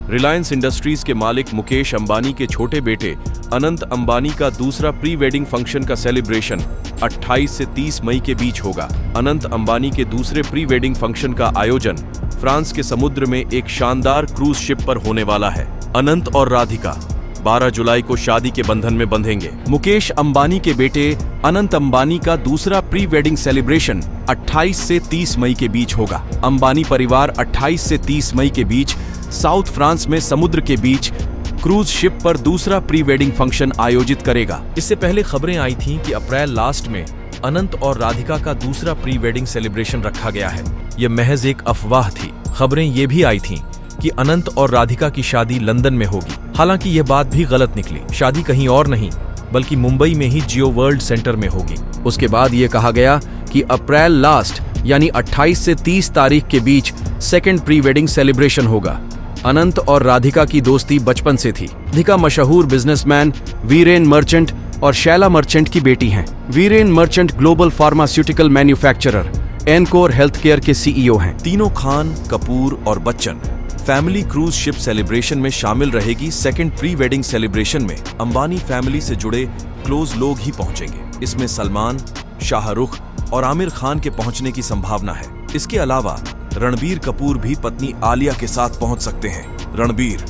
Reliance industries के मालिक मुकेश अंबानी के छोटे बेटे अनंत अंबानी का दूसरा प्री वेडिंग फंक्शन का सेलिब्रेशन 28 से 30 मई के बीच होगा। अनंत अंबानी के दूसरे प्री वेडिंग फंक्शन का आयोजन फ्रांस के समुद्र में एक शानदार क्रूज शिप पर होने वाला है। अनंत और राधिका 12 जुलाई को शादी के बंधन में बंधेंगे। मुकेश अंबानी के बेटे अनंत अंबानी का दूसरा प्री वेडिंग सेलिब्रेशन 28 से 30 मई के बीच होगा। अंबानी परिवार 28 से 30 मई के बीच साउथ फ्रांस में समुद्र के बीच क्रूज शिप पर दूसरा प्री वेडिंग फंक्शन आयोजित करेगा। इससे पहले खबरें आई थीं कि अप्रैल लास्ट में अनंत और राधिका का दूसरा प्री वेडिंग सेलिब्रेशन रखा गया है। यह महज एक अफवाह थी। खबरें ये भी आई थीं कि अनंत और राधिका की शादी लंदन में होगी। हालांकि यह बात भी गलत निकली। शादी कहीं और नहीं बल्कि मुंबई में ही जियो वर्ल्ड सेंटर में होगी। उसके बाद यह कहा गया कि अप्रैल लास्ट यानी 28 से 30 तारीख के बीच सेकेंड प्री वेडिंग सेलिब्रेशन होगा। अनंत और राधिका की दोस्ती बचपन से थी। राधिका मशहूर बिजनेसमैन वीरेन मर्चेंट और शैला मर्चेंट की बेटी हैं। Viren merchant global pharmaceutical manufacturer encore health care के सीईओ हैं। तीनों खान, कपूर और Bachchan family cruise ship celebration में शामिल रहेगी। सेकेंड प्री वेडिंग सेलिब्रेशन में अंबानी फैमिली से जुड़े क्लोज लोग ही पहुंचेंगे। इसमें सलमान, शाहरुख और आमिर खान के पहुंचने की संभावना है। इसके अलावा रणबीर कपूर भी पत्नी आलिया के साथ पहुंच सकते हैं। रणबीर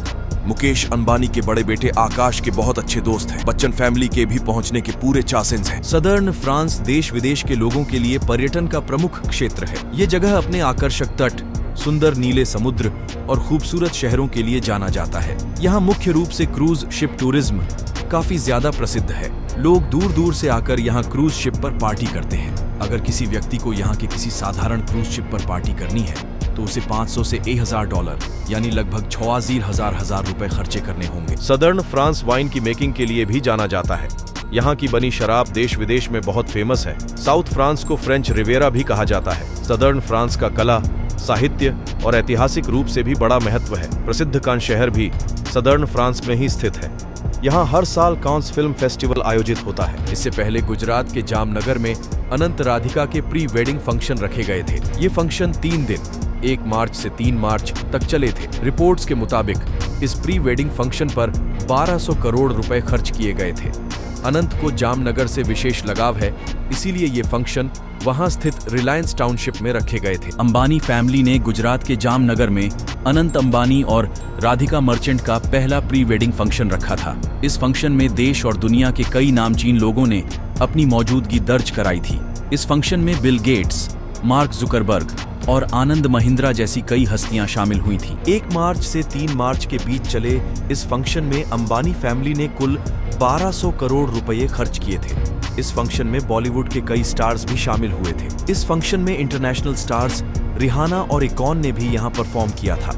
मुकेश अंबानी के बड़े बेटे आकाश के बहुत अच्छे दोस्त हैं। बच्चन फैमिली के भी पहुंचने के पूरे चांसेस हैं। सदर्न फ्रांस देश विदेश के लोगों के लिए पर्यटन का प्रमुख क्षेत्र है। ये जगह अपने आकर्षक तट, सुंदर नीले समुद्र और खूबसूरत शहरों के लिए जाना जाता है। यहाँ मुख्य रूप से क्रूज शिप टूरिज्म काफी ज्यादा प्रसिद्ध है। लोग दूर दूर से आकर यहाँ क्रूज शिप पर पार्टी करते हैं। अगर किसी व्यक्ति को यहाँ के किसी साधारण क्रूज शिप पर पार्टी करनी है तो उसे $500 से $1000 यानी लगभग 60,000 रुपए खर्चे करने होंगे। सदर्न फ्रांस वाइन की मेकिंग के लिए भी जाना जाता है। यहाँ की बनी शराब देश विदेश में बहुत फेमस है। साउथ फ्रांस को फ्रेंच रिवेरा भी कहा जाता है। सदर्न फ्रांस का कला, साहित्य और ऐतिहासिक रूप से भी बड़ा महत्व है। प्रसिद्ध कान शहर भी सदर्न फ्रांस में ही स्थित है। यहाँ हर साल कांस फिल्म फेस्टिवल आयोजित होता है। इससे पहले गुजरात के जामनगर में अनंत राधिका के प्री वेडिंग फंक्शन रखे गए थे। ये फंक्शन 3 दिन 1 मार्च से 3 मार्च तक चले थे। रिपोर्ट्स के मुताबिक इस प्री वेडिंग फंक्शन पर 1200 करोड़ रुपए खर्च किए गए थे। अनंत को जामनगर से विशेष लगाव है, इसीलिए ये फंक्शन वहां स्थित रिलायंस टाउनशिप में रखे गए थे। अंबानी फैमिली ने गुजरात के जामनगर में अनंत अंबानी और राधिका मर्चेंट का पहला प्री वेडिंग फंक्शन रखा था। इस फंक्शन में देश और दुनिया के कई नामचीन लोगों ने अपनी मौजूदगी दर्ज कराई थी। इस फंक्शन में बिल गेट्स, मार्क जुकरबर्ग और आनंद महिंद्रा जैसी कई हस्तियां शामिल हुई थीं। 1 मार्च से 3 मार्च के बीच चले इस फंक्शन में अंबानी फैमिली ने कुल 1200 करोड़ रुपए खर्च किए थे। इस फंक्शन में बॉलीवुड के कई स्टार्स भी शामिल हुए थे। इस फंक्शन में इंटरनेशनल स्टार्स रिहाना और इकॉन ने भी यहाँ परफॉर्म किया था।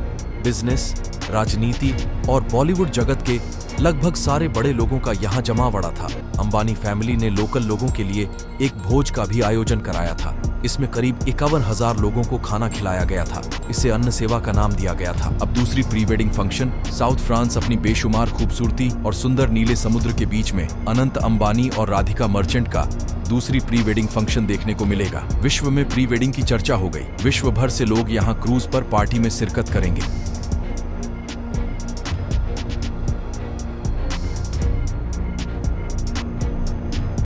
बिजनेस, राजनीति और बॉलीवुड जगत के लगभग सारे बड़े लोगों का यहाँ जमावड़ा था। अंबानी फैमिली ने लोकल लोगों के लिए एक भोज का भी आयोजन कराया था। इसमें करीब 51,000 लोगों को खाना खिलाया गया था। इसे अन्न सेवा का नाम दिया गया था। अब दूसरी pre wedding function south France अपनी बेशुमार खूबसूरती और सुंदर नीले समुद्र के बीच में अनंत अंबानी और राधिका मर्चेंट का दूसरी प्री वेडिंग फंक्शन देखने को मिलेगा। विश्व में प्री वेडिंग की चर्चा हो गई। विश्व भर से लोग यहाँ क्रूज पर पार्टी में शिरकत करेंगे।